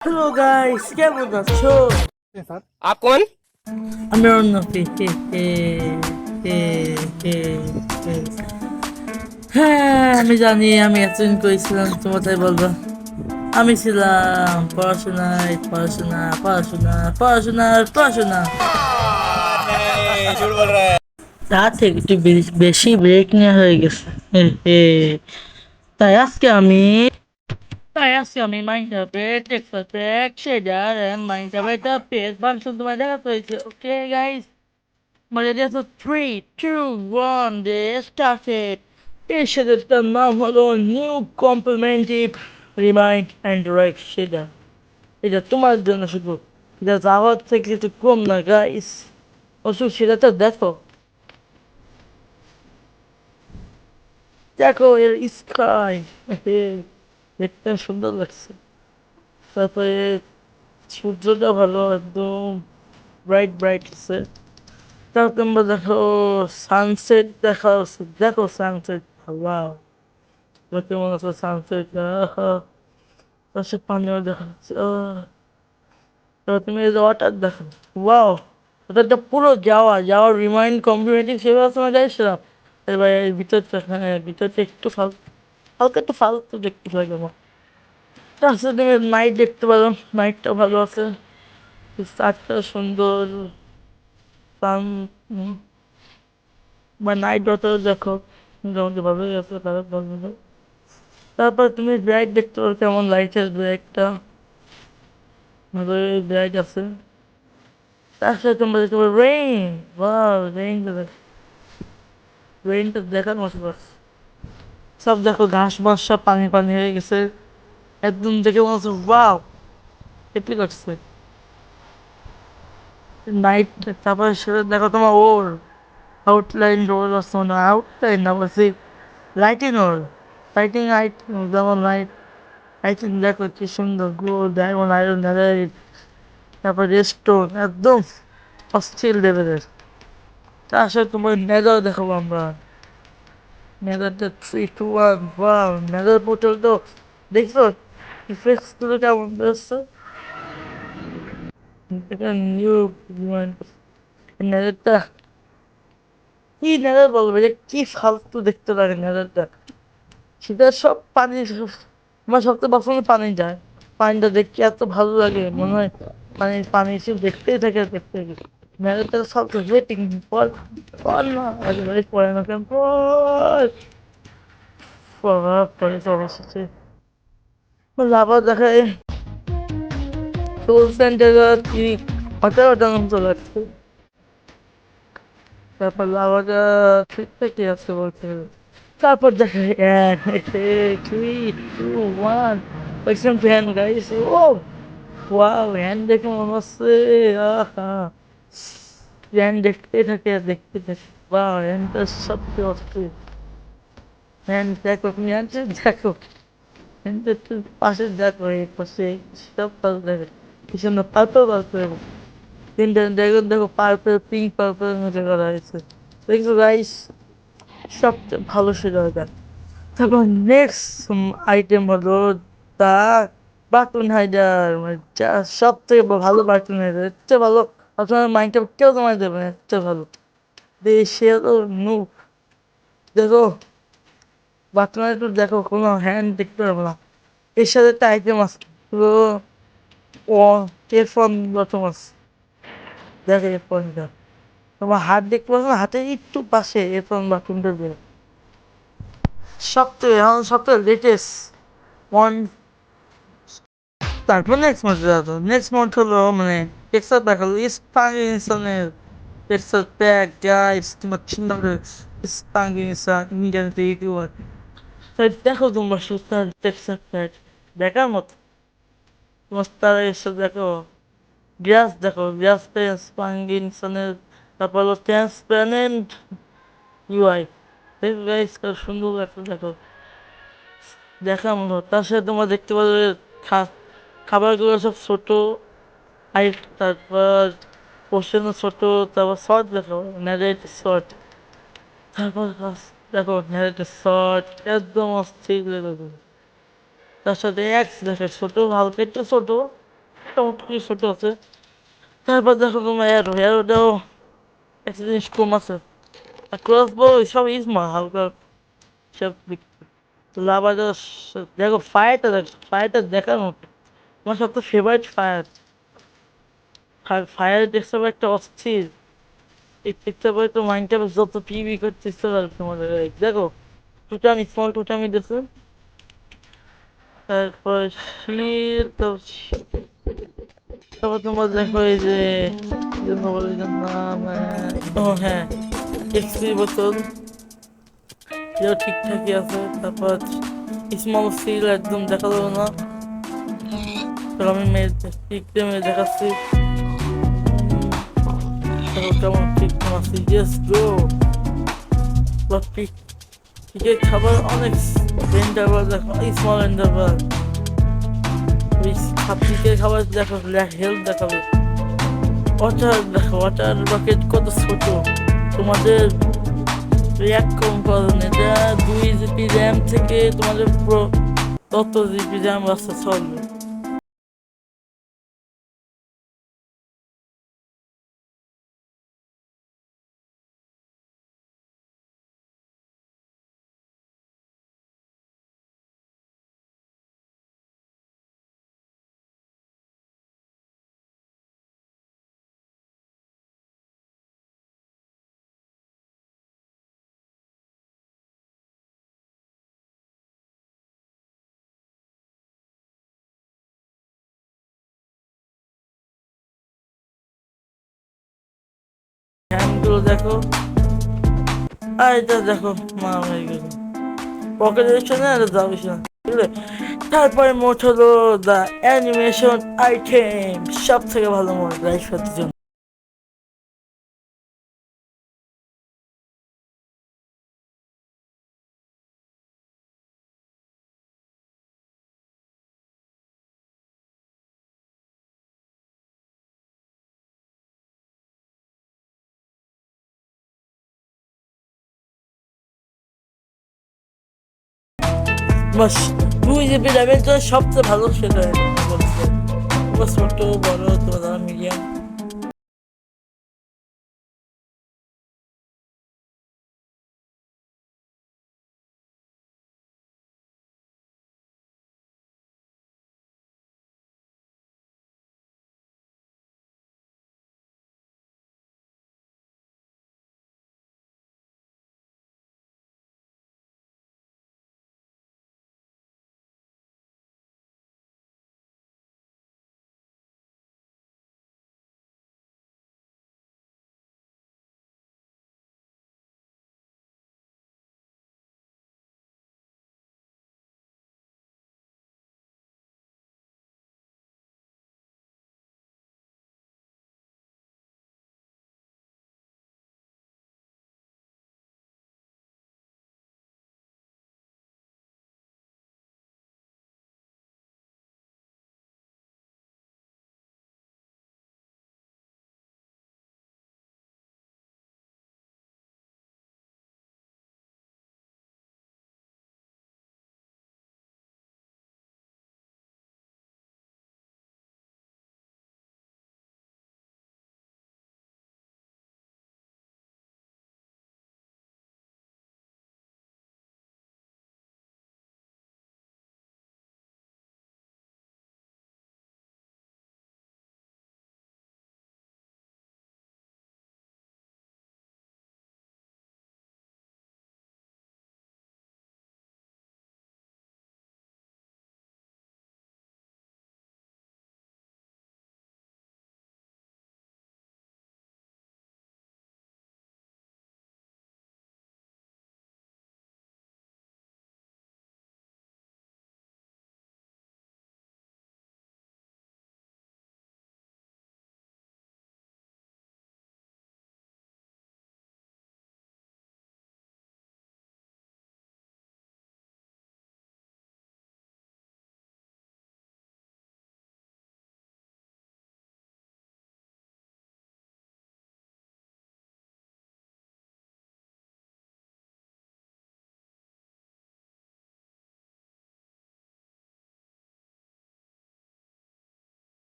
Hello guys, কেমন আছো? आप कौन? আমি অর্ণব। হে হে হে হে। হ্যাঁ, আমি জানি আমি এতদিন করেছিলাম তোমাদের বলবো। আমি ছিলাম পড়াশোনায় পড়াশোনা পড়াশোনা পড়াশোনার পড়াশোনা। झूठ बोल रहा है। তার থেকে একটু বেশি ব্রেক নেওয়া হয়ে গেছে। হে হে। তাই আজকে আমি তাই আজকে আমি মাইনক্রাফটে টেক্সাস প্যাক শেডার এন্ড মাইনক্রাফটে পেজ ফাংশন তোমায় দেখাতে হয়েছে। ওকে গাইস, মানে দেখো 3, 2, 1 দিয়ে স্টার্টেড। এই শেডারটার নাম হলো নিউ কমপ্লিমেন্টিভ রিমাইন্ড অ্যান্ড রাইট শেডার। এটা তোমার জন্য শুধু, এটা যাওয়ার থেকে একটু কম না গাইস। অবশ্য সেটাটা দেখো, দেখো এর স্কাই, দেখতে সুন্দর লাগছে। তারপরে সূর্যটা ভালো, একদম ব্রাইট ব্রাইট আছে। তারপর তোমরা দেখো সানসেট, দেখা দেখো সানসেট। ওয়াও, তোমার কেমন আছে সানসেট? তার সে পানিও দেখা যাচ্ছে। তারপর তুমি এই যে ওয়াটার দেখো। ওয়াও, ওটা পুরো যাওয়ার রিমাইন্ড কম্পিউটিভ সেভাবে সময় যাইছিলাম। এবার এই ভিতরটা, হ্যাঁ ভিতরটা একটু হালকা একটু ফালতু দেখতে লাগে আমার। তাছাড়া তুমি নাইট দেখতে পারো, নাইটটা ভালো আছে, চারটা সুন্দর সান বা নাইট ওয়াটার দেখো, মোটামুটি ভালোই আছে তারা বলবো। তারপর তুমি ব্রাইট দেখতে পারো, কেমন লাইটের ব্রাইটটা ভালোই ব্রাইট আছে। তার সাথে তোমরা দেখতে পারো রেইন। ওয়াও, রেইনটা দেখার মতো পারছে। সব দেখো ঘাস মাস সব পানি পানি হয়ে গেছে, একদম দেখে মনে হচ্ছে ওয়াও, হেপি লাগছে নাইট। তারপরে সেটা দেখো তোমার ওর আউটলাইন রোল আছে, না আউটলাইন না বলছি লাইটিং ওর, লাইটিং আইট, যেমন লাইট লাইটিং দেখো কি সুন্দর, গোল্ড ডায়মন্ড আয়রন ন্যাজারাইট, তারপর রেস্টোন, একদম অস্থির লেভেলের। তার সাথে তোমার নেজার দেখাবো আমরা, নেজারটা 3, 2, 1, ওয়াও নেজার পোর্টাল তো দেখছো ইফেক্টসগুলো কেমন বেরোচ্ছে। এটা নিউ নেজারটা, কি নেজার বলবো, যে কি ফালতু দেখতে লাগে নেজারটা। সেটা সব পানি, আমার সবচেয়ে পছন্দ পানি যায়, পানিটা দেখতে এত ভালো লাগে, মনে হয় পানি পানি সব দেখতেই থাকে দেখতে থাকে। মেলাটা সব ওয়েটিং পর পর না একেবারে পড়ে না কেন পর পড়া পরে তো অবশেষে আবার দেখায় সোল সেন্টার কি হতে হতে চলে যাচ্ছে। তারপর লাভাটা ঠিকঠাক কি আছে বলতে হবে। তারপর দেখা থ্রি টু ওয়ান ওইসব ফ্যান গাইছে। ও ওয়াও, হ্যান দেখে মনে হচ্ছে আহা, হ্যান দেখতে থাকে আর দেখতে থাকে। ওয়াও, হ্যানটা সত্যি অস্থির। হ্যান দেখো, তুমি হ্যানটা দেখো, হ্যানটা একটু পাশে দেখো, এই পাশে সব ভালো দেখে, পিছনে পার্পল পার্পল, তিনটা ড্রাগন দেখো, পার্পল পিঙ্ক পার্পল মধ্যে করা হয়েছে। দেখো গাইস, সবচেয়ে ভালো ছিল এটা। তারপর নেক্সট আইটেম হলো দা বাটন হাইডার, মানে যা সব থেকে ভালো বাটন হাইডার, এর চেয়ে ভালো আপনার মাইন্ডটা কেউ তোমায় দেবে না, এর চেয়ে ভালো। সে হলো নু, দেখো বাটন হাইডার দেখো, কোনো হ্যান্ড দেখতে পারবো না। এর সাথে একটা আইটেম আছে পুরো, ও এয়ারফোন বাটন আছে, দেখো এয়ারফোনটা, তোমার হাত দেখতে পাচ্ছ না, হাতের একটু পাশে এয়ারফোন বাটনটা দিয়ে। সবথেকে এখন সবথেকে লেটেস্ট ওয়ান। তারপর নেক্সট মান্থ যাবো, নেক্সট মান্থ হলো মানে টেক্সাস প্যাক হলো স্পাঙ্গিনিসনের টেক্সাস প্যাক গাইস, তোমার চিন্তা করে স্পাঙ্গিনিসন ইন্ডিয়ানতে ইউটিউবার। তাই দেখো তোমরা সুস্থার টেক্সাস প্যাক দেখার মতো, তোমার তারা এসে দেখো গ্যাস, দেখো গ্যাসটা স্পাঙ্গিনিসনের। তারপর হলো ট্রান্সপারেন্ট ইউআই, দেখো গাইস সুন্দর একটা দেখো দেখার মতো। তার সাথে তোমরা দেখতে পারো খাবারগুলো সব ছোটো হাইট, তারপর পোর্শনও ছোটো, তারপর শর্ট দেখো ন্যারেটিভ শর্ট, তারপর দেখো ন্যারেটিভ শর্ট, একদম অস্থির দেখো। তার সাথে এক্স দেখো ছোটো, হালকা একটু ছোটো, মোটামুটি ছোট আছে। তারপর দেখো তোমার এরোটাও একটা জিনিস কম আছে। আর ক্রসবো সব ইসমা হালকা সব লাভার দেখো ফায়ারটা দেখার মতো। আমার সবচেয়ে ফেভারিট ফায়ার। ফায়ার দেখতে পাবে একটা অস্থির। এই দেখতে পাবে তো মাইন্ডটা যত পিবি করতে ইচ্ছে পারবে তোমাদের দেখো টুটামি স্মল টুটামি দেখো। তারপর শীত তারপর তোমার দেখো এই যে কি যেন বলে এটার নাম ও হ্যাঁ এক্সপি বোতল এটাও ঠিকঠাকই আছে। তারপর স্মল সিল একদম দেখা যাবে না। তো আমি ঠিক মেরে দেখাচ্ছি। দেখো কেমন ঠিক আছে ইয়েস গো। পিকের খাবার অনেক এন্ডারবার দেখো স্মল এন্ডারবার। ওই পিকের খাবার দেখো হেলথ দেখাবে। ওয়াটার দেখো ওয়াটার বাকেট কত ছোট। তোমাদের রিয়াক্ট কম করেন এটা 2 জিবি র্যাম থেকে তোমাদের পুরো তত জিবি র্যাম আছে চলবে। হ্যান্ডগুলো দেখো আর এটা দেখো মা হয়ে গেল পকেট এসে না এটা যাবে না বুঝলে। তারপরে মোট হলো দ্য অ্যানিমেশন আইটেম সব থেকে ভালো মোট রাইস বাস 2 জিবি র্যামের জন্য সবচেয়ে ভালো সেটা বলছে। ছোট বড় তোমার মিডিয়াম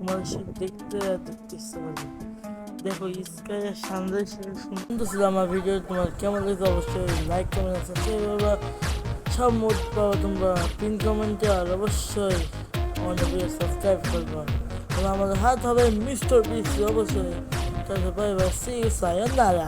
তোমার সে দেখতে ইচ্ছে করে। দেখো স্কাইয়ের সামনে সুন্দর ছিল আমার ভিডিও, তোমার কেমন লাগে অবশ্যই লাইক কমেন্ট সাবস্ক্রাইব সব মোট পাবো তোমরা পিন কমেন্টে, আর অবশ্যই আমাদের ভিডিও সাবস্ক্রাইব করবো। এবং আমাদের হাত হবে মিস্টার বিস অবশ্যই। তাহলে বাই বাই, সি ইউ, সায়োনারা।